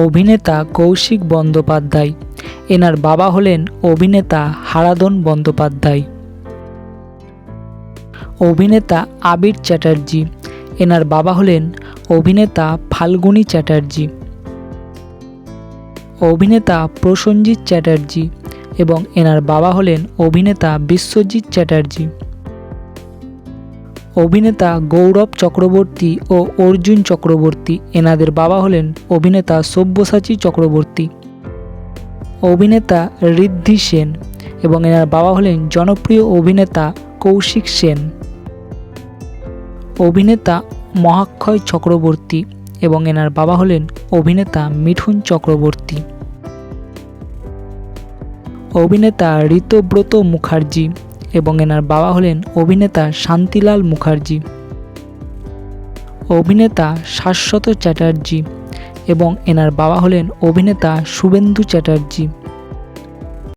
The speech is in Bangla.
অভিনেতা কৌশিক বন্দ্যোপাধ্যায়। এনার বাবা হলেন অভিনেতা হারাধন বন্দ্যোপাধ্যায়। অভিনেতা আবির চ্যাটার্জি। এনার বাবা হলেন অভিনেতা ফাল্গুনী চ্যাটার্জি। অভিনেতা প্রসেনজিৎ চ্যাটার্জি এবং এনার বাবা হলেন অভিনেতা বিশ্বজিৎ চ্যাটার্জি। অভিনেতা গৌরব চক্রবর্তী ও অর্জুন চক্রবর্তী। এনাদের বাবা হলেন অভিনেতা সব্যসাচী চক্রবর্তী। অভিনেতা ঋদ্ধি সেন এবং এনার বাবা হলেন জনপ্রিয় অভিনেতা কৌশিক সেন। অভিনেতা মহাক্ষয় চক্রবর্তী এবং এনার বাবা হলেন অভিনেতা মিঠুন চক্রবর্তী। অভিনেতা ঋতব্রত মুখার্জি এবং এনার বাবা হলেন অভিনেতা শান্তিলাল মুখার্জি। অভিনেতা শাশ্বত চ্যাটার্জি এবং এনার বাবা হলেন অভিনেতা শুভেন্দু চ্যাটার্জি।